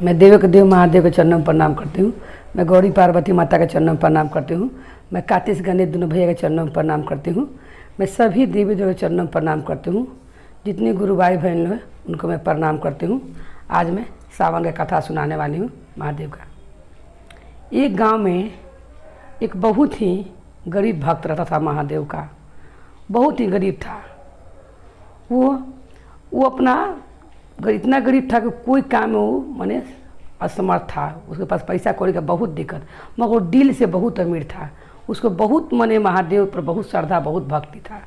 मैं देव के देव महादेव के चरणों में प्रणाम करती हूँ। मैं गौरी पार्वती माता के चरणों में प्रणाम करती हूँ। मैं कार्तिक गणेश दोनों भैया के चरणों में प्रणाम करती हूँ। मैं सभी देवी देव के चरणों में प्रणाम करती हूँ। जितनी गुरु भाई बहन हैं उनको मैं प्रणाम करती हूँ। आज मैं सावन का कथा सुनाने वाली हूँ महादेव का। एक गांव में एक बहुत ही गरीब भक्त रहता था महादेव का। बहुत ही गरीब था वो अपना इतना गरीब था कि कोई काम में वो माने असमर्थ था। उसके पास पैसा कौड़ी का बहुत दिक्कत, मगर वो दिल से बहुत अमीर था। उसको बहुत माने महादेव पर बहुत श्रद्धा, बहुत भक्ति था।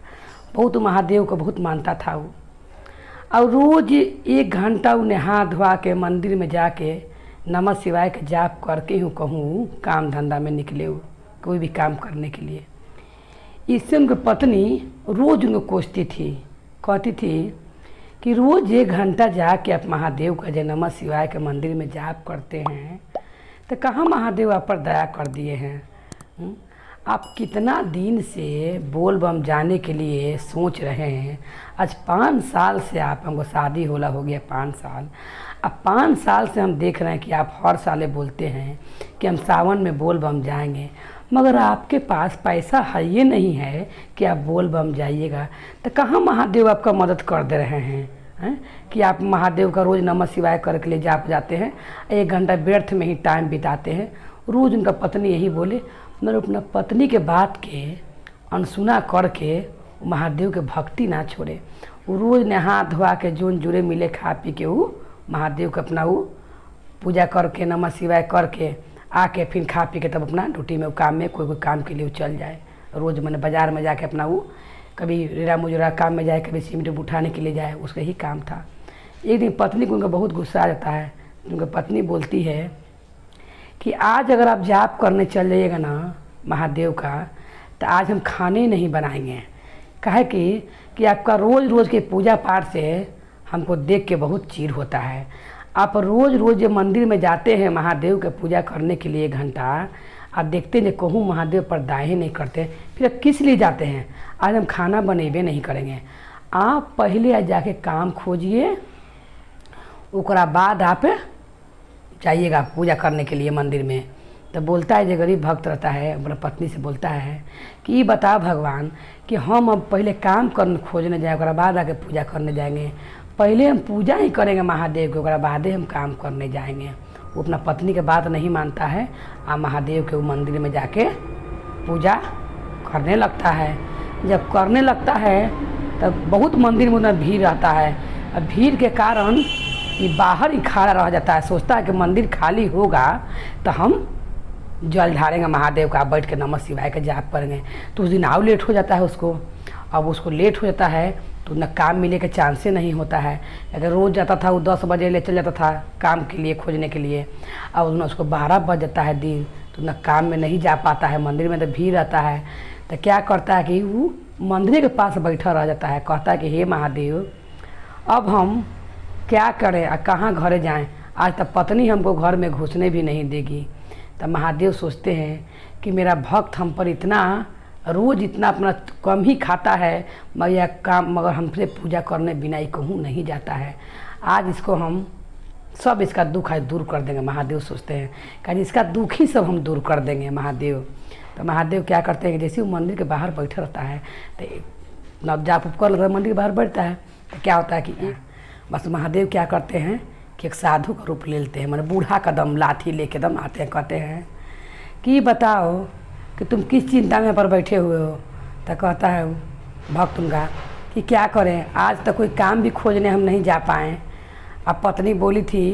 बहुत महादेव को बहुत मानता था वो। और रोज़ 1 घंटा वो नहा धोआ के मंदिर में जाके नमः शिवाय के जाप करके हूँ कहूँ काम धंधा में निकले हो कोई भी काम करने के लिए। इससे उनकी पत्नी रोज़ उनको कोसती थी, कहती थी कि रोज़ 1 घंटा जाके आप महादेव का जय नमः शिवाय के मंदिर में जाप करते हैं तो कहाँ महादेव आप पर दया कर दिए हैं। आप कितना दिन से बोल बम जाने के लिए सोच रहे हैं। आज 5 साल से आप हमको शादी होला हो गया 5 साल। अब 5 साल से हम देख रहे हैं कि आप हर साल बोलते हैं कि हम सावन में बोल बम जाएंगे, मगर आपके पास पैसा है ये नहीं है कि आप बोल बम जाइएगा। तो कहाँ महादेव आपका मदद कर दे रहे हैं कि आप महादेव का रोज़ नमः शिवाय करके लिए जाप जाते हैं, 1 घंटा व्यर्थ में ही टाइम बिताते हैं। रोज़ उनका पत्नी यही बोले, मगर अपना पत्नी के बात के अनसुना करके महादेव के भक्ति ना छोड़े। वो रोज़ नहा धोआ के जोन जुड़े मिले खा पी के वो महादेव के अपना वो पूजा करके नमः शिवाय करके आके फिर खा पी के तब अपना ड्यूटी में काम में कोई काम के लिए वो चल जाए। रोज़ मैंने बाज़ार में जाके अपना वो कभी रेरा मुजरा काम में जाए, कभी सीमेंट उठाने के लिए जाए, उसका ही काम था। एक दिन पत्नी को उनका बहुत गुस्सा आ जाता है। उनकी पत्नी बोलती है कि आज अगर आप जाप करने चल जाइएगा ना महादेव का तो आज हम खाने नहीं बनाएंगे। काहे कि आपका रोज़ के पूजा पाठ से हमको देख के बहुत चिढ़ होता है। आप रोज़ मंदिर में जाते हैं महादेव के पूजा करने के लिए 1 घंटा, आप देखते हैं कहूँ महादेव पर दाएँ नहीं करते, फिर आप किस लिए जाते हैं। आज हम खाना बनेबे नहीं करेंगे। आप पहले आज जाके काम खोजिए, उसके बाद आप जाइएगा पूजा करने के लिए मंदिर में। तो बोलता है जो गरीब भक्त रहता है अपना पत्नी से बोलता है कि ये बता भगवान कि हम अब पहले काम करने खोजने जाए, उसके बाद आके पूजा करने जाएंगे। पहले हम पूजा ही करेंगे महादेव के, उसके बाद हम काम करने जाएंगे। वो अपना पत्नी के बात नहीं मानता है और महादेव के वो मंदिर में जाके पूजा करने लगता है। जब करने लगता है तब बहुत मंदिर में उतना भीड़ रहता है। अब भीड़ के कारण ये बाहर ही खड़ा रह जाता है। सोचता है कि मंदिर खाली होगा तो हम जल ढारेंगे महादेव का, बैठ के नमः शिवाय का जाप करेंगे। तो उस दिन और लेट हो जाता है उसको। अब उसको लेट हो जाता है तो न काम मिले के चांसे नहीं होता है। अगर रोज़ जाता था वो 10 बजे ले चल जाता था काम के लिए खोजने के लिए, और उसको 12 बज जाता है दिन, तो न काम में नहीं जा पाता है। मंदिर में तो भीड़ रहता है। तो क्या करता है कि वो मंदिर के पास बैठा रह जाता है। कहता है कि हे महादेव अब हम क्या करें और कहाँ घरे जाएं। आज तक पत्नी हमको घर में घुसने भी नहीं देगी। तब महादेव सोचते हैं कि मेरा भक्त हम पर इतना रोज़ इतना अपना कम ही खाता है, मगर हमसे पूजा करने बिना ही कहूँ नहीं जाता है। आज इसको हम सब इसका दुख है दूर कर देंगे। महादेव सोचते हैं कि इसका दुख ही सब हम दूर कर देंगे महादेव। तो महादेव क्या करते हैं कि जैसे वो मंदिर के बाहर बैठा रहता है तो जाप उप कर मंदिर के बाहर बैठता है तो क्या होता है कि बस महादेव क्या करते हैं कि एक साधु का रूप ले लेते हैं। मैंने बूढ़ा कदम लाठी लेके दम आते हैं, कहते हैं कि बताओ कि तुम किस चिंता में यहाँ पर बैठे हुए हो। तो कहता है भक्त उनका कि क्या करें, आज तक कोई काम भी खोजने हम नहीं जा पाए। अब पत्नी बोली थी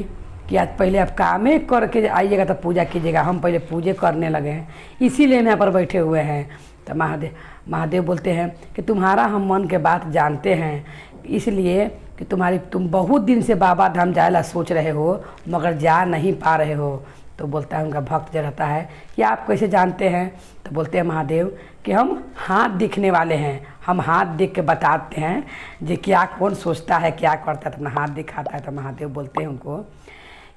कि आज पहले आप काम ही करके आइएगा तो पूजा कीजिएगा। हम पहले पूजे करने लगे हैं, इसीलिए हम यहाँ पर बैठे हुए हैं। तो महादेव बोलते हैं कि तुम्हारा हम मन के बात जानते हैं, इसलिए कि तुम बहुत दिन से बाबा धाम जाएला सोच रहे हो मगर जा नहीं पा रहे हो। तो बोलता है उनका भक्त जो रहता है कि आप कैसे जानते हैं। तो बोलते हैं महादेव कि हम हाथ दिखने वाले हैं, हम हाथ देख के बताते हैं जो क्या कौन सोचता है क्या करता है। तो अपना हाथ दिखाता है। तो महादेव बोलते हैं उनको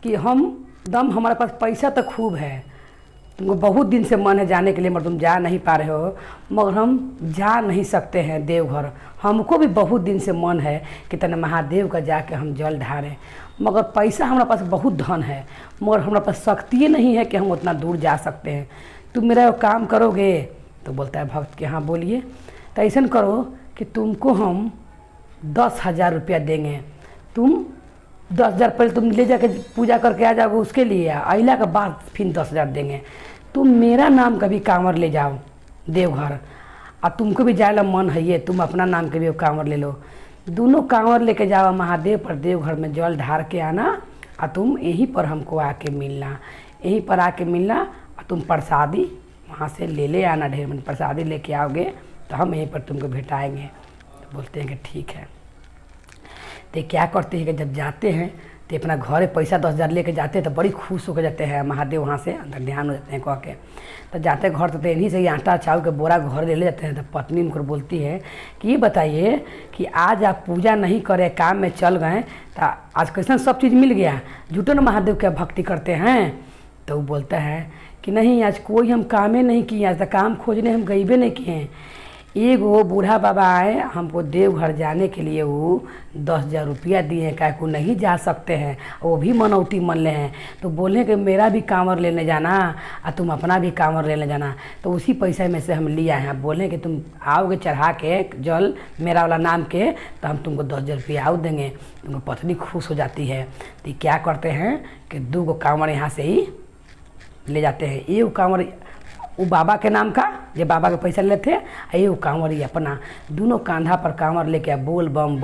कि हमारे पास पैसा तो खूब है तुमको बहुत दिन से मन है जाने के लिए मगर तुम जा नहीं पा रहे हो, मगर हम जा नहीं सकते हैं देवघर। हमको भी बहुत दिन से मन है कि तने महादेव का जाके हम जल ढारें, मगर पैसा हमारे पास बहुत धन है, मगर हमारे पास शक्ति नहीं है कि हम उतना दूर जा सकते हैं। तुम मेरा काम करोगे? तो बोलता है भक्त कि हाँ बोलिए। तो ऐसा करो कि तुमको हम 10,000 रुपया देंगे, तुम 10,000 पहले तुम ले जाके पूजा करके आ जाओगे, उसके लिए अइला के बाद फिर 10,000 देंगे। तुम मेरा नाम का भी कांवर ले जाओ देवघर, और तुमको भी जाए ला मन है ये, तुम अपना नाम के भी कांवर ले लो, दोनों कांवर लेके जाओ महादेव पर, देवघर में जल ढार के आना, और तुम यहीं पर हमको आके मिलना, यहीं पर आके मिलना, और तुम प्रसादी वहाँ से ले आना, ढेर मन प्रसादी लेके आओगे तो हम यहीं पर तुमको भेटाएंगे। तो बोलते हैं कि ठीक है। तो क्या करते हैं कि जब जाते हैं तो अपना घरे पैसा 10,000 लेके जाते हैं तो बड़ी खुश होकर जाते हैं, महादेव वहाँ से अंदर ध्यान हो जाते हैं कह के। तो जाते घर तो इन्हीं से ही आटा चावल के बोरा घर ले जाते हैं। तो पत्नी उनको बोलती है कि ये बताइए कि आज आप पूजा नहीं करे, काम में चल गए, तो आज कैसा सब चीज़ मिल गया, झूठो न महादेव क्या भक्ति करते हैं? तो वो बोलता है कि नहीं, आज कोई हम कामें नहीं किए, आज तक काम खोजने हम गईबे नहीं किए हैं। एगो बूढ़ा बाबा आए हमको देवघर जाने के लिए, वो 10,000 रुपया दिए हैं, क्या को नहीं जा सकते हैं, वो भी मनौती मन ले हैं। तो बोले कि मेरा भी कांवर लेने जाना और तुम अपना भी कांवर लेने जाना, तो उसी पैसे में से हम लिया है। बोले कि तुम आओगे चढ़ा के जल मेरा वाला नाम के, तो हम तुमको 10,000 रुपया आओ देंगे। तुमको पत्नी खुश हो जाती है। तो क्या करते हैं कि 2 कांवर यहाँ से ही ले जाते हैं। ये कांवर वो बाबा के नाम का, जो बाबा के पैसा लेते हैं, ये कांवर ही अपना, दोनों कांधा पर कांवर लेके बोल बम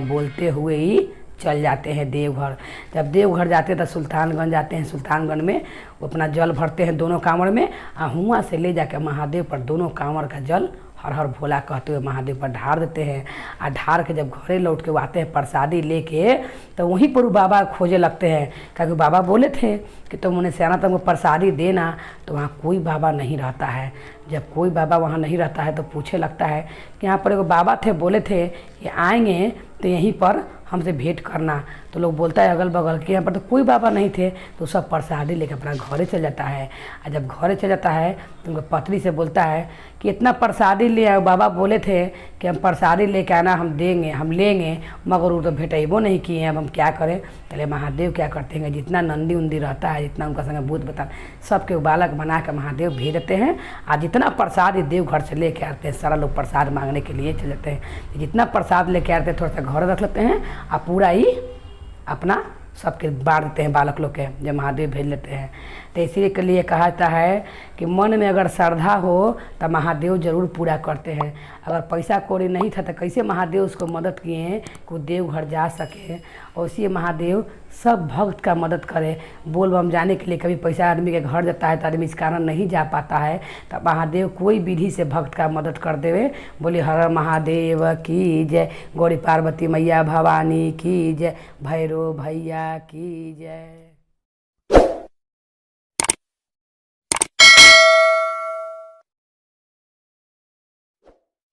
बोलते हुए ही चल जाते हैं देवघर। जब देवघर जाते हैं तो सुल्तानगंज जाते हैं, सुल्तानगंज में वो अपना जल भरते हैं दोनों कांवर में, और हुआ से ले जाकर महादेव पर दोनों कांवर का जल हर हर भोला कहते हुए महादेव पर ढार देते हैं। और ढार के जब घरे लौट के आते हैं प्रसादी लेके, तो वहीं पर बाबा खोजे लगते हैं, क्योंकि बाबा बोले थे कि तुम उन्हें सियाना तुमको प्रसादी देना, तो वहाँ कोई बाबा नहीं रहता है। जब कोई बाबा वहाँ नहीं रहता है तो पूछे लगता है कि यहाँ पर एगो बाबा थे, बोले थे कि आएंगे तो यहीं पर हमसे भेंट करना। तो लोग बोलता है अगल बगल के यहाँ पर तो कोई बाबा नहीं थे, तो सब प्रसादी लेकर अपना घरे चल जाता है। और जब घरे चल जाता है तो उनको पत्नी से बोलता है कि इतना प्रसादी ले आए, बाबा बोले थे कि हम प्रसादी लेके आना, हम देंगे, हम लेंगे, मगर वो तो भेटेबो नहीं किए हैं, अब हम क्या करें? पहले महादेव क्या करते हैं, जितना नंदी उंदी रहता है, जितना उनका संग भूत बता, सबके बालक बना कर महादेव भेज देते हैं। और जितना प्रसाद देव घर से लेके आते हैं, सारा लोग प्रसाद मांगने के लिए चले जाते हैं। जितना प्रसाद लेके आते हैं थोड़ा सा घर रख लेते हैं, और पूरा ही अपना सबके बांट देते हैं बालक लोग के, जब महादेव भेज लेते हैं। तो इसी के लिए कहा जाता है कि मन में अगर श्रद्धा हो तो महादेव जरूर पूरा करते हैं। अगर पैसा कौड़ी नहीं था तो कैसे महादेव उसको मदद किए हैं कि वो देवघर जा सके, और इसी महादेव सब भक्त का मदद करे। बोल बम जाने के लिए कभी पैसा आदमी के घर जाता है तो आदमी इस कारण नहीं जा पाता है, तो महादेव कोई विधि से भक्त का मदद कर देवे। बोले हर महादेव की जय, गौरी पार्वती मैया भवानी की जय, भैरव भैया की जय।